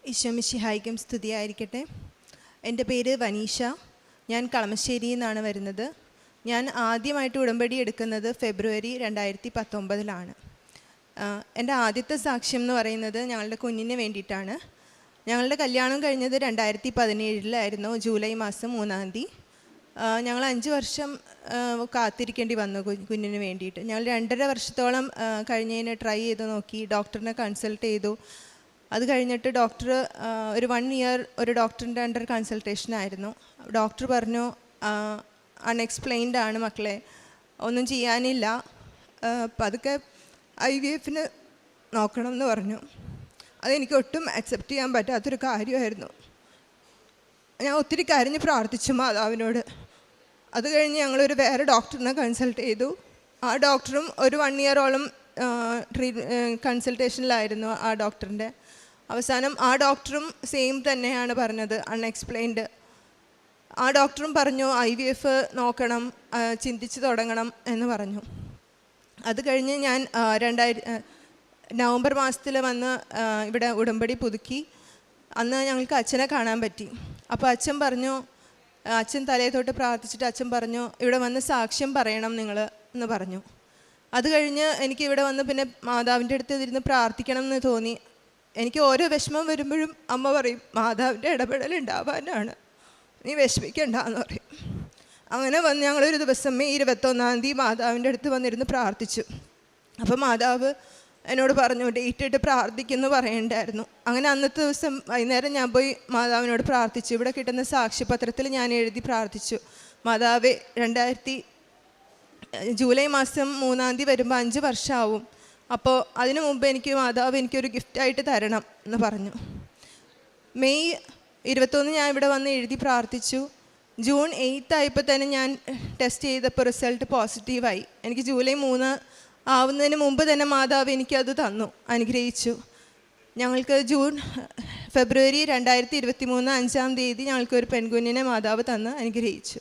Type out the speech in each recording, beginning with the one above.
ഈശോ മിശിഹായ്ക്കും സ്തുതിയായിരിക്കട്ടെ. എൻ്റെ പേര് വനീഷ. ഞാൻ കളമശ്ശേരിയിൽ നിന്നാണ് വരുന്നത്. ഞാൻ ആദ്യമായിട്ട് ഉടമ്പടി എടുക്കുന്നത് ഫെബ്രുവരി 2019 എൻ്റെ ആദ്യത്തെ സാക്ഷ്യം എന്ന് പറയുന്നത് ഞങ്ങളുടെ കുഞ്ഞിന് വേണ്ടിയിട്ടാണ്. ഞങ്ങളുടെ കല്യാണം കഴിഞ്ഞത് 2017 ജൂലൈ മാസം 3-ാം തീയതി. ഞങ്ങൾ 5 വർഷം കാത്തിരിക്കേണ്ടി വന്നു കുഞ്ഞിന് വേണ്ടിയിട്ട്. ഞങ്ങൾ 2.5 വർഷത്തോളം കഴിഞ്ഞതിന് ട്രൈ ചെയ്ത് നോക്കി, ഡോക്ടറിനെ കൺസൾട്ട് ചെയ്തു. അത് കഴിഞ്ഞിട്ട് ഡോക്ടർ ഒരു 1 ഇയർ ഒരു ഡോക്ടറിൻ്റെ അണ്ടർ കൺസൾട്ടേഷനായിരുന്നു. ഡോക്ടർ പറഞ്ഞു അൺഎക്സ്പ്ലെയിൻഡ് ആണ് മക്കളെ, ഒന്നും ചെയ്യാനില്ല, പതുക്കെ IVF നോക്കണം എന്ന് പറഞ്ഞു. അതെനിക്ക് ഒട്ടും അക്സെപ്റ്റ് ചെയ്യാൻ പറ്റാത്തൊരു കാര്യമായിരുന്നു. ഞാൻ ഒത്തിരി കരഞ്ഞ് പ്രാർത്ഥിച്ചു മാതാവിനോട്. അത് കഴിഞ്ഞ് ഞങ്ങളൊരു വേറെ ഡോക്ടറിനെ കൺസൾട്ട് ചെയ്തു. ആ ഡോക്ടറും ഒരു 1 ഇയറോളം കൺസൾട്ടേഷനിലായിരുന്നു ആ ഡോക്ടറിൻ്റെ. അവസാനം ആ ഡോക്ടറും സെയിം തന്നെയാണ് പറഞ്ഞത്, അൺഎക്സ്പ്ലെയിൻഡ്. ആ ഡോക്ടറും പറഞ്ഞു IVF നോക്കണം, ചിന്തിച്ച് തുടങ്ങണം എന്ന് പറഞ്ഞു. അത് കഴിഞ്ഞ് ഞാൻ നവംബർ മാസത്തിൽ വന്ന് ഇവിടെ ഉടമ്പടി പുതുക്കി. അന്ന് ഞങ്ങൾക്ക് അച്ഛനെ കാണാൻ പറ്റി. അപ്പോൾ അച്ഛൻ പറഞ്ഞു, അച്ഛൻ തലയെ തൊട്ട് പ്രാർത്ഥിച്ചിട്ട് അച്ഛൻ പറഞ്ഞു ഇവിടെ വന്ന് സാക്ഷ്യം പറയണം നിങ്ങൾ എന്ന് പറഞ്ഞു. അത് കഴിഞ്ഞ് എനിക്ക് ഇവിടെ വന്ന് പിന്നെ മാതാവിൻ്റെ അടുത്ത് ഇരുന്ന് പ്രാർത്ഥിക്കണം എന്ന് തോന്നി. എനിക്ക് ഓരോ വിഷമം വരുമ്പോഴും അമ്മ പറയും മാതാവിൻ്റെ ഇടപെടൽ ഉണ്ടാവാനാണ്, നീ വിഷമിക്കണ്ടെന്ന് പറയും. അങ്ങനെ വന്ന് ഞങ്ങളൊരു ദിവസം മെയ് 21-ാം തീയതി മാതാവിൻ്റെ അടുത്ത് വന്നിരുന്ന് പ്രാർത്ഥിച്ചു. അപ്പോൾ മാതാവ് എന്നോട് പറഞ്ഞു ഡേറ്റ് ഇട്ട് പ്രാർത്ഥിക്കുമെന്ന് പറയണ്ടായിരുന്നു. അങ്ങനെ അന്നത്തെ ദിവസം വൈകുന്നേരം ഞാൻ പോയി മാതാവിനോട് പ്രാർത്ഥിച്ചു. ഇവിടെ കിട്ടുന്ന സാക്ഷ്യപത്രത്തിൽ ഞാൻ എഴുതി പ്രാർത്ഥിച്ചു, മാതാവേ ജൂലൈ മാസം 3-ാം തീയതി വരുമ്പോൾ 5 വർഷമാവും. അപ്പോൾ അതിനു മുമ്പ് മാതാവ് എനിക്കൊരു ഗിഫ്റ്റായിട്ട് തരണം എന്ന് പറഞ്ഞു. മെയ് 21 ഞാൻ ഇവിടെ വന്ന് എഴുതി പ്രാർത്ഥിച്ചു. ജൂൺ 8 ആയപ്പോൾ തന്നെ ഞാൻ ടെസ്റ്റ് ചെയ്തപ്പോൾ റിസൾട്ട് പോസിറ്റീവായി. എനിക്ക് ജൂലൈ 3 ആവുന്നതിന് മുമ്പ് തന്നെ മാതാവ് എനിക്കത് തന്നു, അനുഗ്രഹിച്ചു. ഞങ്ങൾക്ക് ഫെബ്രുവരി 2023 5-ാം തീയതി ഞങ്ങൾക്കൊരു പെൺകുഞ്ഞിനെ മാതാവ് തന്ന് അനുഗ്രഹിച്ചു.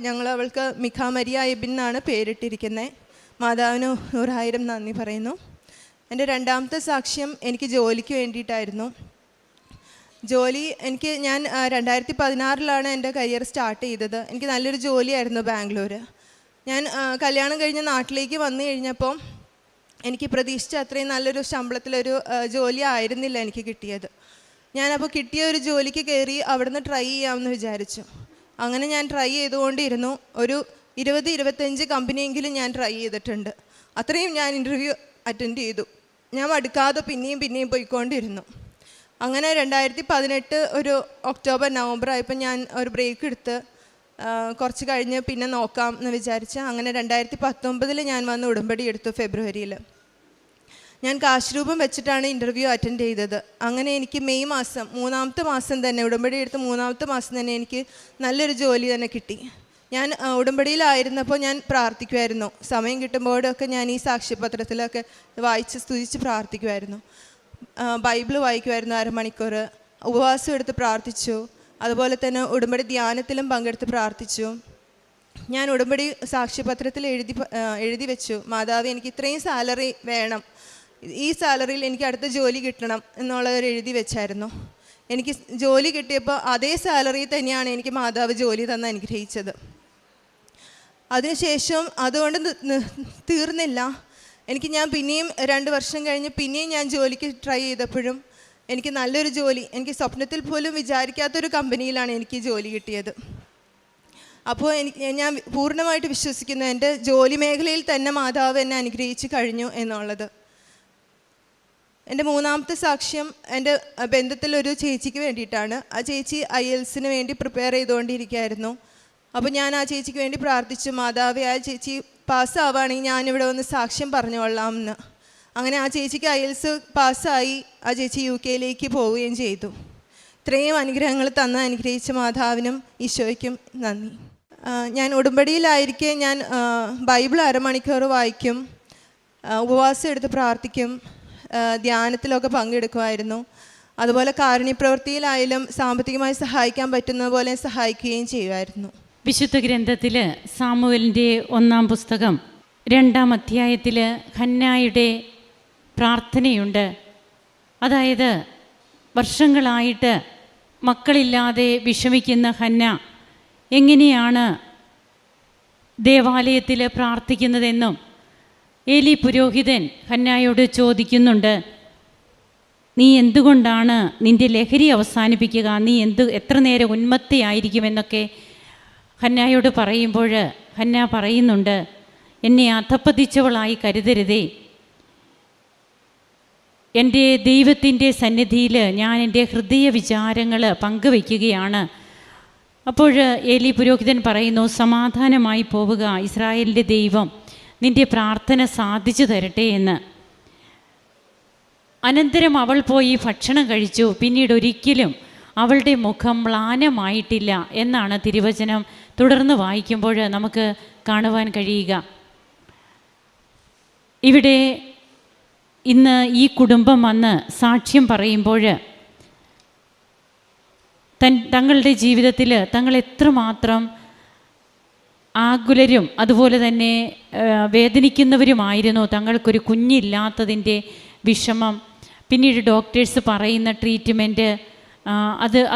ഞങ്ങൾ അവൾക്ക് മിഖ മരിയ എബിൻ എന്നാണ് പേരിട്ടിരിക്കുന്നത്. മാതാവിന് 100,000 നന്ദി പറയുന്നു. എൻ്റെ രണ്ടാമത്തെ സാക്ഷ്യം എനിക്ക് ജോലിക്ക് വേണ്ടിയിട്ടായിരുന്നു. ഞാൻ 2016 എൻ്റെ കരിയർ സ്റ്റാർട്ട് ചെയ്തത്. എനിക്ക് നല്ലൊരു ജോലിയായിരുന്നു ബാംഗ്ലൂർ. ഞാൻ കല്യാണം കഴിഞ്ഞ് നാട്ടിലേക്ക് വന്നു കഴിഞ്ഞപ്പോൾ എനിക്ക് പ്രതീക്ഷിച്ച അത്രയും നല്ലൊരു ശമ്പളത്തിലൊരു ജോലി ആയിരുന്നില്ല എനിക്ക് കിട്ടിയത്. ഞാനപ്പോൾ കിട്ടിയ ഒരു ജോലിക്ക് കയറി അവിടുന്ന് ട്രൈ ചെയ്യാമെന്ന് വിചാരിച്ചു. അങ്ങനെ ഞാൻ ട്രൈ ചെയ്തുകൊണ്ടിരുന്നു. ഒരു 20-25 കമ്പനിയെങ്കിലും ഞാൻ ട്രൈ ചെയ്തിട്ടുണ്ട്. അത്രയും ഞാൻ ഇൻ്റർവ്യൂ അറ്റൻഡ് ചെയ്തു. ഞാൻ മടുക്കാതെ പിന്നെയും പോയിക്കൊണ്ടിരുന്നു. അങ്ങനെ 2018 ഒരു ഒക്ടോബർ നവംബർ ആയപ്പോൾ ഞാൻ ഒരു ബ്രേക്ക് എടുത്ത് കുറച്ച് കഴിഞ്ഞ് പിന്നെ നോക്കാം എന്ന് വിചാരിച്ച് അങ്ങനെ 2019 ഞാൻ വന്ന് ഉടമ്പടി എടുത്തു. ഫെബ്രുവരിയിൽ ഞാൻ കാശ് രൂപം വെച്ചിട്ടാണ് ഇൻ്റർവ്യൂ അറ്റൻഡ് ചെയ്തത്. അങ്ങനെ എനിക്ക് മെയ് മാസം 3-ാമത്തെ മാസം തന്നെ ഉടമ്പടി എടുത്ത് 3-ാമത്തെ മാസം തന്നെ എനിക്ക് നല്ലൊരു ജോലി തന്നെ കിട്ടി. ഞാൻ ഉടമ്പടിയിലായിരുന്നപ്പോൾ ഞാൻ പ്രാർത്ഥിക്കുമായിരുന്നു. സമയം കിട്ടുമ്പോഴൊക്കെ ഞാൻ ഈ സാക്ഷ്യപത്രത്തിലൊക്കെ വായിച്ച് സ്തുതിച്ച് പ്രാർത്ഥിക്കുമായിരുന്നു. ബൈബിൾ വായിക്കുമായിരുന്നു 1/2 മണിക്കൂർ. ഉപവാസം എടുത്ത് പ്രാർത്ഥിച്ചു. അതുപോലെ തന്നെ ഉടമ്പടി ധ്യാനത്തിലും പങ്കെടുത്ത് പ്രാർത്ഥിച്ചു. ഞാൻ ഉടമ്പടി സാക്ഷ്യപത്രത്തിൽ എഴുതി വെച്ചു, മാതാവ് എനിക്ക് ഇത്രയും സാലറി വേണം, ഈ സാലറിയിൽ എനിക്ക് അടുത്ത ജോലി കിട്ടണം എന്നുള്ളവർ എഴുതി വെച്ചായിരുന്നു. എനിക്ക് ജോലി കിട്ടിയപ്പോൾ അതേ സാലറി തന്നെയാണ് എനിക്ക് മാതാവ് ജോലി തന്ന് അനുഗ്രഹിച്ചത്. അതിനുശേഷം അതുകൊണ്ട് തീർന്നില്ല. ഞാൻ പിന്നെയും 2 വർഷം കഴിഞ്ഞ് പിന്നെയും ഞാൻ ജോലിക്ക് ട്രൈ ചെയ്തപ്പോഴും എനിക്ക് നല്ലൊരു ജോലി, എനിക്ക് സ്വപ്നത്തിൽ പോലും വിചാരിക്കാത്തൊരു കമ്പനിയിലാണ് എനിക്ക് ജോലി കിട്ടിയത്. അപ്പോൾ ഞാൻ പൂർണ്ണമായിട്ട് വിശ്വസിക്കുന്നു എൻ്റെ ജോലി മേഖലയിൽ തന്നെ മാതാവ് എന്നെ അനുഗ്രഹിച്ച് കഴിഞ്ഞു എന്നുള്ളത്. എൻ്റെ 3-ാമത്തെ സാക്ഷ്യം എൻ്റെ ബന്ധത്തിലൊരു ചേച്ചിക്ക് വേണ്ടിയിട്ടാണ്. ആ ചേച്ചി IELTS വേണ്ടി പ്രിപ്പയർ ചെയ്തുകൊണ്ടിരിക്കുകയായിരുന്നു. അപ്പോൾ ഞാൻ ആ ചേച്ചിക്ക് വേണ്ടി പ്രാർത്ഥിച്ചു, മാതാവേ ആ ചേച്ചി പാസ്സാവുകയാണെങ്കിൽ ഞാനിവിടെ വന്ന് സാക്ഷ്യം പറഞ്ഞുകൊള്ളാം എന്ന്. അങ്ങനെ ആ ചേച്ചിക്ക് IELTS പാസ്സായി. ആ ചേച്ചി UK പോവുകയും ചെയ്തു. ഇത്രയും അനുഗ്രഹങ്ങൾ തന്ന് അനുഗ്രഹിച്ച മാതാവിനും ഈശോയ്ക്കും നന്ദി. ഞാൻ ഉടമ്പടിയിലായിരിക്കെ ഞാൻ ബൈബിൾ 1/2 മണിക്കൂർ വായിക്കും, ഉപവാസം എടുത്ത് പ്രാർത്ഥിക്കും, ധ്യാനത്തിലൊക്കെ പങ്കെടുക്കുമായിരുന്നു. അതുപോലെ കാരുണ്യപ്രവൃത്തിയിലായാലും സാമ്പത്തികമായി സഹായിക്കാൻ പറ്റുന്ന പോലെ സഹായിക്കുകയും ചെയ്യുമായിരുന്നു. വിശുദ്ധ ഗ്രന്ഥത്തിൽ സാമുവേലിൻ്റെ 1-ാം പുസ്തകം 2-ാം അധ്യായത്തിൽ ഹന്നായുടെ പ്രാർത്ഥനയുണ്ട്. അതായത് വർഷങ്ങളായിട്ട് മക്കളില്ലാതെ വിഷമിക്കുന്ന ഹന്ന എങ്ങനെയാണ് ദേവാലയത്തിൽ പ്രാർത്ഥിക്കുന്നതെന്നും ഏലി പുരോഹിതൻ ഹന്നായോട് ചോദിക്കുന്നുണ്ട്. നീ എന്തുകൊണ്ടാണ് നിൻ്റെ ലഹരി അവസാനിപ്പിക്കുക, നീ എത്ര നേരം ഉന്മത്തയായിരിക്കുമെന്നൊക്കെ ഹന്നായോട് പറയുമ്പോൾ ഹന്ന പറയുന്നുണ്ട്, എന്നെ അധപ്പതിച്ചവളായി കരുതരുതേ. എൻ്റെ ദൈവത്തിൻ്റെ സന്നിധിയിൽ ഞാൻ എൻ്റെ ഹൃദയ വിചാരങ്ങൾ പങ്കുവയ്ക്കുകയാണ്. അപ്പോൾ ഏലി പുരോഹിതൻ പറയുന്നു, സമാധാനമായി പോവുക, ഇസ്രായേലിൻ്റെ ദൈവം നിൻ്റെ പ്രാർത്ഥന സാധിച്ചു തരട്ടെ എന്ന്. അനന്തരം അവൾ പോയി ഭക്ഷണം കഴിച്ചു. പിന്നീട് ഒരിക്കലും അവളുടെ മുഖം മ്ലാനമായിട്ടില്ല എന്നാണ് തിരുവചനം തുടർന്ന് വായിക്കുമ്പോൾ നമുക്ക് കാണുവാൻ കഴിയുക. ഇവിടെ ഇന്ന് ഈ കുടുംബം വന്ന് സാക്ഷ്യം പറയുമ്പോൾ തങ്ങളുടെ ജീവിതത്തിൽ തങ്ങൾ എത്രമാത്രം ആകുലരും അതുപോലെ തന്നെ വേദനിക്കുന്നവരുമായിരുന്നു. തങ്ങൾക്കൊരു കുഞ്ഞില്ലാത്തതിൻ്റെ വിഷമം, പിന്നീട് ഡോക്ടേഴ്സ് പറയുന്ന ട്രീറ്റ്മെൻറ്റ്,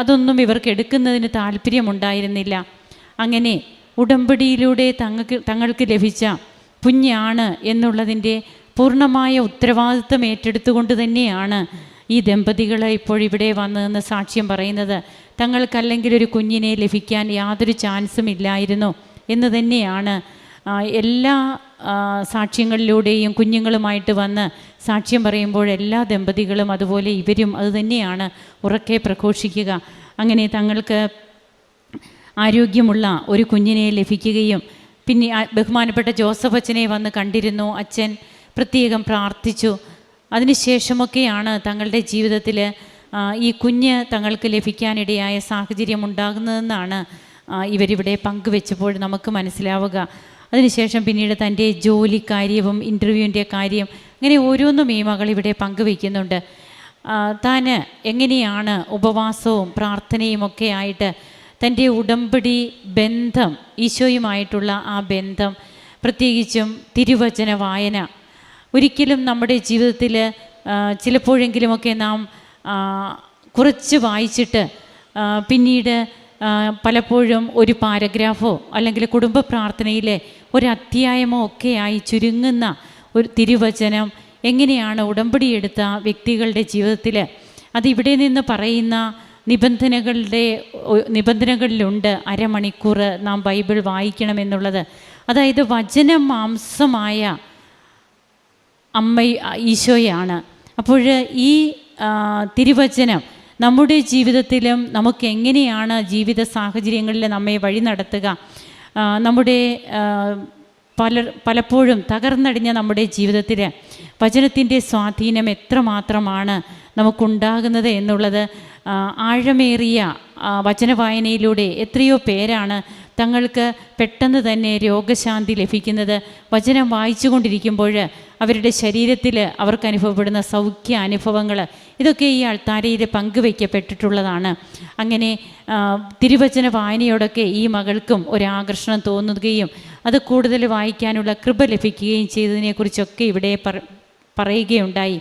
അതൊന്നും ഇവർക്ക് എടുക്കുന്നതിന് താല്പര്യമുണ്ടായിരുന്നില്ല. അങ്ങനെ ഉടമ്പടിയിലൂടെ തങ്ങൾക്ക് ലഭിച്ച കുഞ്ഞാണ് എന്നുള്ളതിൻ്റെ പൂർണ്ണമായ ഉത്തരവാദിത്വം ഏറ്റെടുത്തുകൊണ്ട് തന്നെയാണ് ഈ ദമ്പതികൾ ഇപ്പോഴിവിടെ വന്നതെന്ന് സാക്ഷ്യം പറയുന്നത്. തങ്ങൾക്കല്ലെങ്കിൽ ഒരു കുഞ്ഞിനെ ലഭിക്കാൻ യാതൊരു ചാൻസും ഇല്ലായിരുന്നു എന്ന് തന്നെയാണ് എല്ലാ സാക്ഷ്യങ്ങളിലൂടെയും കുഞ്ഞുങ്ങളുമായിട്ട് വന്ന് സാക്ഷ്യം പറയുമ്പോൾ എല്ലാ ദമ്പതികളും അതുപോലെ ഇവരും അതുതന്നെയാണ് ഉറക്കെ പ്രഘോഷിക്കുക. അങ്ങനെ തങ്ങൾക്ക് ആരോഗ്യമുള്ള ഒരു കുഞ്ഞിനെ ലഭിക്കുകയും പിന്നെ ബഹുമാനപ്പെട്ട ജോസഫ് അച്ഛനെ വന്ന് കണ്ടിരുന്നു. അച്ഛൻ പ്രത്യേകം പ്രാർത്ഥിച്ചു. അതിനുശേഷമൊക്കെയാണ് തങ്ങളുടെ ജീവിതത്തിൽ ഈ കുഞ്ഞ് തങ്ങൾക്ക് ലഭിക്കാനിടയായ സാഹചര്യം ഉണ്ടാകുന്നതെന്നാണ് ഇവരിവിടെ പങ്കുവെച്ചപ്പോൾ നമുക്ക് മനസ്സിലാവുക. അതിനുശേഷം പിന്നീട് തൻ്റെ ജോലി കാര്യവും ഇൻ്റർവ്യൂവിൻ്റെ കാര്യം അങ്ങനെ ഓരോന്നും ഈ മകൾ ഇവിടെ പങ്കുവയ്ക്കുന്നുണ്ട്. താൻ എങ്ങനെയാണ് ഉപവാസവും പ്രാർത്ഥനയും ഒക്കെ ആയിട്ട് തൻ്റെ ഉടമ്പടി ബന്ധം, ഈശോയുമായിട്ടുള്ള ആ ബന്ധം, പ്രത്യേകിച്ചും തിരുവചന വായന, ഒരിക്കലും നമ്മുടെ ജീവിതത്തിൽ ചിലപ്പോഴെങ്കിലുമൊക്കെ നാം കുറച്ച് വായിച്ചിട്ട് പിന്നീട് പലപ്പോഴും ഒരു പാരഗ്രാഫോ അല്ലെങ്കിൽ കുടുംബ പ്രാർത്ഥനയിലെ ഒരു അധ്യായമോ ഒക്കെയായി ചുരുങ്ങുന്ന ഒരു തിരുവചനം എങ്ങനെയാണ് ഉടമ്പടിയെടുത്ത വ്യക്തികളുടെ ജീവിതത്തിൽ അതിവിടെ നിന്ന് പറയുന്ന നിബന്ധനകളിലുണ്ട്. അരമണിക്കൂർ നാം ബൈബിൾ വായിക്കണമെന്നുള്ളത്. അതായത് വചനം മാംസമായ അമ്മ ഈശോയാണ്. അപ്പോൾ ഈ തിരുവചനം നമ്മുടെ ജീവിതത്തിലും നമുക്ക് എങ്ങനെയാണ് ജീവിത സാഹചര്യങ്ങളിൽ നമ്മെ വഴി നടത്തുക, നമ്മുടെ പലപ്പോഴും തകർന്നടിഞ്ഞ നമ്മുടെ ജീവിതത്തിൽ വചനത്തിൻ്റെ സ്വാധീനം എത്രമാത്രമാണ് നമുക്കുണ്ടാകുന്നത് എന്നുള്ളത് ആഴമേറിയ വചനവായനയിലൂടെ എത്രയോ പേരാണ് തങ്ങൾക്ക് പെട്ടെന്ന് തന്നെ രോഗശാന്തി ലഭിക്കുന്നത്. വചനം വായിച്ചു കൊണ്ടിരിക്കുമ്പോൾ അവരുടെ ശരീരത്തിൽ അവർക്ക് അനുഭവപ്പെടുന്ന സൗഖ്യ അനുഭവങ്ങൾ ഇതൊക്കെ ഈ അൾത്താരയിൽ പങ്കുവയ്ക്കപ്പെട്ടിട്ടുള്ളതാണ്. അങ്ങനെ തിരുവചന വായനയോടൊക്കെ ഈ മകൾക്കും ഒരാകർഷണം തോന്നുകയും അത് കൂടുതൽ വായിക്കാനുള്ള കൃപ ലഭിക്കുകയും ചെയ്തതിനെക്കുറിച്ചൊക്കെ ഇവിടെ പറയുകയുണ്ടായി.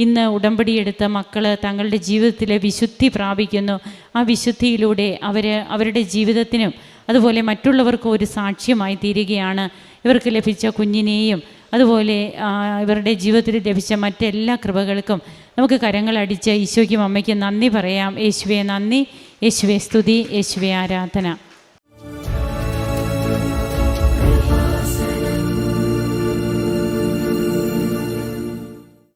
ഇന്ന് ഉടമ്പടിയെടുത്ത മക്കൾ തങ്ങളുടെ ജീവിതത്തിൽ വിശുദ്ധി പ്രാപിക്കുന്നു. ആ വിശുദ്ധിയിലൂടെ അവരുടെ ജീവിതത്തിനും അതുപോലെ മറ്റുള്ളവർക്കും ഒരു സാക്ഷ്യമായി തീരുകയാണ്. ഇവർക്ക് ലഭിച്ച കുഞ്ഞിനെയും അതുപോലെ ഇവരുടെ ജീവിതത്തിൽ ലഭിച്ച മറ്റെല്ലാ കൃപകൾക്കും നമുക്ക് കരങ്ങളടിച്ച് ഈശോയ്ക്കും അമ്മയ്ക്കും നന്ദി പറയാം. യേശുവേ നന്ദി, യേശുവേ സ്തുതി, യേശുവേ ആരാധന.